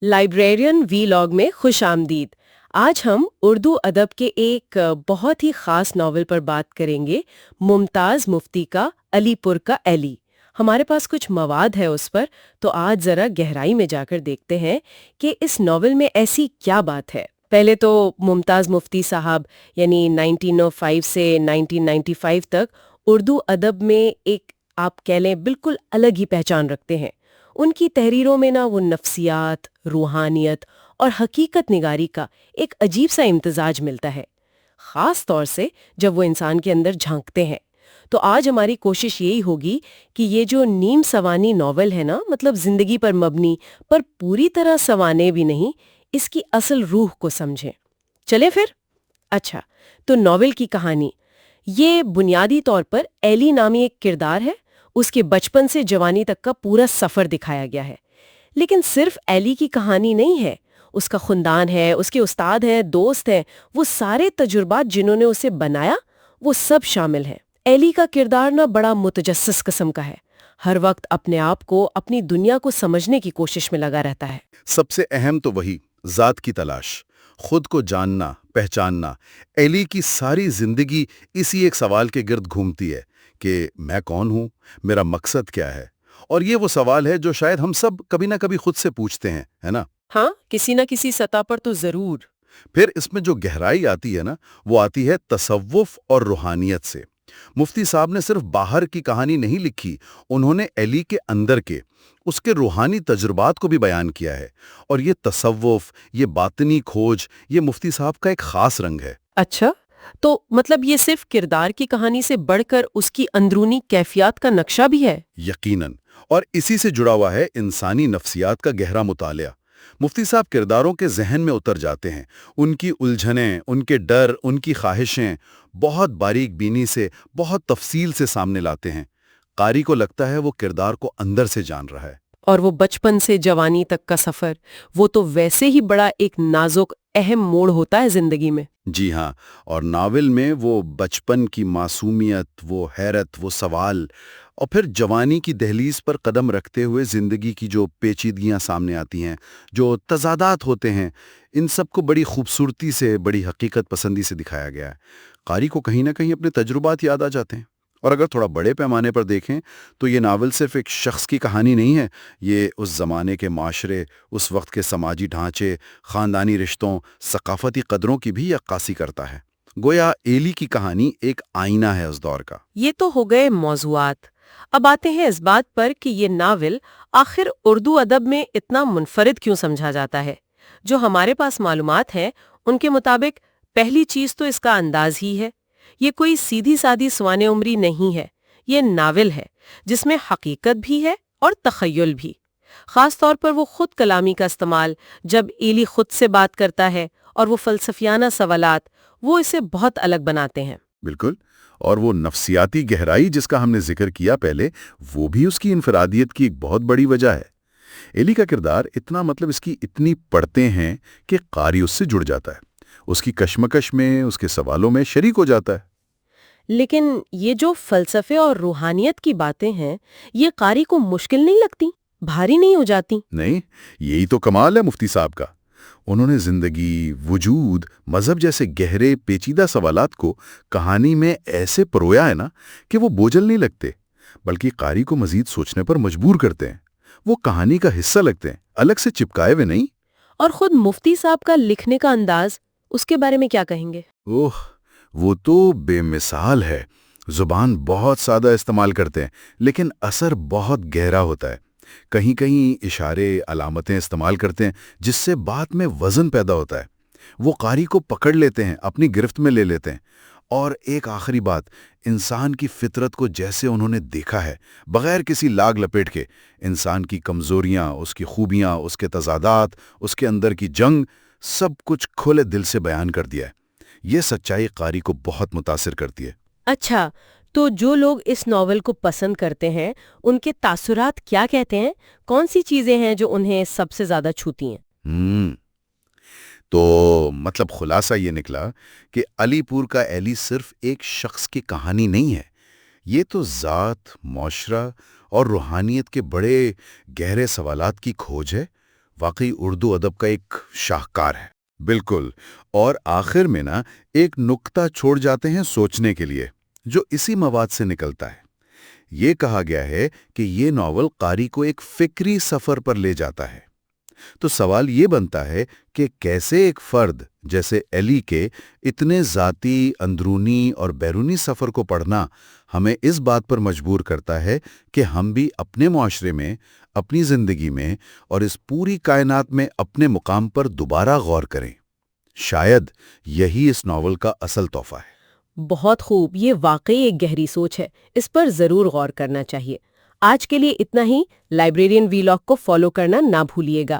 Librarian وی log میں خوش آمدید۔ آج ہم اردو ادب کے ایک بہت ہی خاص ناول پر بات کریں گے، ممتاز مفتی کا علی پور کا ایلی۔ ہمارے پاس کچھ مواد ہے اس پر، تو آج ذرا گہرائی میں جا کر دیکھتے ہیں کہ اس ناول میں ایسی کیا بات ہے۔ پہلے تو ممتاز مفتی صاحب یعنی 1905 سے 1995 تک اردو ادب میں ایک آپ کہہ لیں بالکل الگ ہی پہچان رکھتے ہیں۔ ان کی تحریروں میں وہ نفسیات، روحانیت اور حقیقت نگاری کا ایک عجیب سا امتزاج ملتا ہے، خاص طور سے جب وہ انسان کے اندر جھانکتے ہیں۔ تو آج ہماری کوشش یہی ہوگی کہ یہ جو نیم سوانی ناول ہے مطلب زندگی پر مبنی پر پوری طرح سوانے بھی نہیں، اس کی اصل روح کو سمجھیں۔ چلیں پھر۔ اچھا، تو ناول کی کہانی یہ بنیادی طور پر ایلی نامی ایک کردار ہے، اس کے بچپن سے جوانی تک کا پورا سفر دکھایا گیا ہے۔ لیکن صرف ایلی کی کہانی نہیں ہے، اس کا خاندان ہے، اس کے استاد ہیں، دوست ہیں، وہ سارے تجربات جنہوں نے اسے بنایا وہ سب شامل ہیں۔ ایلی کا کردار بڑا متجسس قسم کا ہے، ہر وقت اپنے آپ کو، اپنی دنیا کو سمجھنے کی کوشش میں لگا رہتا ہے۔ سب سے اہم تو وہی ذات کی تلاش، خود کو جاننا، پہچاننا۔ ایلی کی ساری زندگی اسی ایک سوال کے گرد گھومتی ہے کہ میں کون ہوں، میرا مقصد کیا ہے؟ اور یہ وہ سوال ہے جو شاید ہم سب کبھی نہ کبھی خود سے پوچھتے ہیں، ہے نا؟ ہاں، کسی نہ کسی سطح پر تو ضرور۔ پھر اس میں جو گہرائی آتی ہے وہ آتی ہے تصوف اور روحانیت سے۔ مفتی صاحب نے صرف باہر کی کہانی نہیں لکھی، انہوں نے ایلی کے اندر کے اس کے روحانی تجربات کو بھی بیان کیا ہے، اور یہ تصوف، یہ باطنی کھوج، یہ مفتی صاحب کا ایک خاص رنگ ہے۔ اچھا، تو مطلب یہ صرف کردار کی کہانی سے بڑھ کر اس کی اندرونی کیفیات کا نقشہ بھی ہے؟ یقیناً، اور اسی سے جڑا ہوا ہے انسانی نفسیات کا گہرا مطالعہ۔ مفتی صاحب کرداروں کے ذہن میں اتر جاتے ہیں، ان کی الجھنیں، ان کے ڈر، ان کی خواہشیں بہت باریک بینی سے، بہت تفصیل سے سامنے لاتے ہیں۔ قاری کو لگتا ہے وہ کردار کو اندر سے جان رہا ہے۔ اور وہ بچپن سے جوانی تک کا سفر، وہ تو ویسے ہی بڑا ایک نازک اہم موڑ ہوتا ہے زندگی میں۔ جی ہاں، اور ناول میں وہ بچپن کی معصومیت، وہ حیرت، وہ سوال، اور پھر جوانی کی دہلیز پر قدم رکھتے ہوئے زندگی کی جو پیچیدگیاں سامنے آتی ہیں، جو تضادات ہوتے ہیں، ان سب کو بڑی خوبصورتی سے، بڑی حقیقت پسندی سے دکھایا گیا ہے۔ قاری کو کہیں نہ کہیں اپنے تجربات یاد آ جاتے ہیں۔ اور اگر تھوڑا بڑے پیمانے پر دیکھیں تو یہ ناول صرف ایک شخص کی کہانی نہیں ہے، یہ اس زمانے کے معاشرے، اس وقت کے سماجی ڈھانچے، خاندانی رشتوں، ثقافتی قدروں کی بھی عکاسی کرتا ہے۔ گویا ایلی کی کہانی ایک آئینہ ہے اس دور کا۔ یہ تو ہو گئے موضوعات۔ اب آتے ہیں اس بات پر کہ یہ ناول آخر اردو ادب میں اتنا منفرد کیوں سمجھا جاتا ہے۔ جو ہمارے پاس معلومات ہیں ان کے مطابق پہلی چیز تو اس کا انداز ہی ہے۔ یہ کوئی سیدھی سادی سوانح عمری نہیں ہے، یہ ناول ہے جس میں حقیقت بھی ہے اور تخیل بھی۔ خاص طور پر وہ خود کلامی کا استعمال، جب ایلی خود سے بات کرتا ہے، اور وہ فلسفیانہ سوالات، وہ اسے بہت الگ بناتے ہیں۔ بالکل، اور وہ نفسیاتی گہرائی جس کا ہم نے ذکر کیا پہلے، وہ بھی اس کی انفرادیت کی ایک بہت بڑی وجہ ہے۔ ایلی کا کردار اتنا، مطلب اس کی اتنی پڑھتے ہیں کہ قاری اس سے جڑ جاتا ہے، اس کی کشمکش میں، اس کے سوالوں میں شریک ہو جاتا ہے۔ لیکن یہ جو فلسفے اور روحانیت کی باتیں ہیں، یہ قاری کو مشکل نہیں لگتی، بھاری نہیں ہو جاتی؟ نہیں، یہی تو کمال ہے مفتی صاحب کا۔ انہوں نے زندگی، وجود، مذہب جیسے گہرے پیچیدہ سوالات کو کہانی میں ایسے پرویا ہے کہ وہ بوجھل نہیں لگتے، بلکہ قاری کو مزید سوچنے پر مجبور کرتے ہیں۔ وہ کہانی کا حصہ لگتے ہیں، الگ سے چپکائے ہوئے نہیں۔ اور خود مفتی صاحب کا لکھنے کا انداز، اس کے بارے میں کیا کہیں گے؟ وہ تو بے مثال ہے۔ زبان بہت سادہ استعمال کرتے ہیں، لیکن اثر بہت گہرا ہوتا ہے۔ کہیں کہیں اشارے، علامتیں استعمال کرتے ہیں جس سے بات میں وزن پیدا ہوتا ہے۔ وہ قاری کو پکڑ لیتے ہیں، اپنی گرفت میں لے لیتے ہیں۔ اور ایک آخری بات، انسان کی فطرت کو جیسے انہوں نے دیکھا ہے، بغیر کسی لاگ لپیٹ کے، انسان کی کمزوریاں، اس کی خوبیاں، اس کے تضادات، اس کے اندر کی جنگ، سب کچھ کھلے دل سے بیان کر دیا ہے۔ یہ سچائی قاری کو بہت متاثر کرتی ہے۔ اچھا، تو جو لوگ اس ناول کو پسند کرتے ہیں، ان کے تاثرات کیا کہتے ہیں؟ کون سی چیزیں ہیں جو انہیں سب سے زیادہ چھوتی ہیں؟ تو مطلب خلاصہ یہ نکلا کہ علی پور کا ایلی صرف ایک شخص کی کہانی نہیں ہے، یہ تو ذات، معاشرہ اور روحانیت کے بڑے گہرے سوالات کی کھوج ہے۔ واقعی اردو ادب کا ایک شاہکار ہے۔ بالکل، اور آخر میں ایک نکتہ چھوڑ جاتے ہیں سوچنے کے لیے، جو اسی مواد سے نکلتا ہے۔ یہ کہا گیا ہے کہ یہ ناول قاری کو ایک فکری سفر پر لے جاتا ہے۔ تو سوال یہ بنتا ہے کہ کیسے ایک فرد جیسے ایلی کے اتنے ذاتی، اندرونی اور بیرونی سفر کو پڑھنا ہمیں اس بات پر مجبور کرتا ہے کہ ہم بھی اپنے معاشرے میں، اپنی زندگی میں اور اس پوری کائنات میں اپنے مقام پر دوبارہ غور کریں۔ شاید یہی اس ناول کا اصل تحفہ ہے۔ بہت خوب، یہ واقعی ایک گہری سوچ ہے، اس پر ضرور غور کرنا چاہیے۔ آج کے لیے اتنا ہی۔ لائبریرین وی لاگ کو فالو کرنا نہ بھولیے گا۔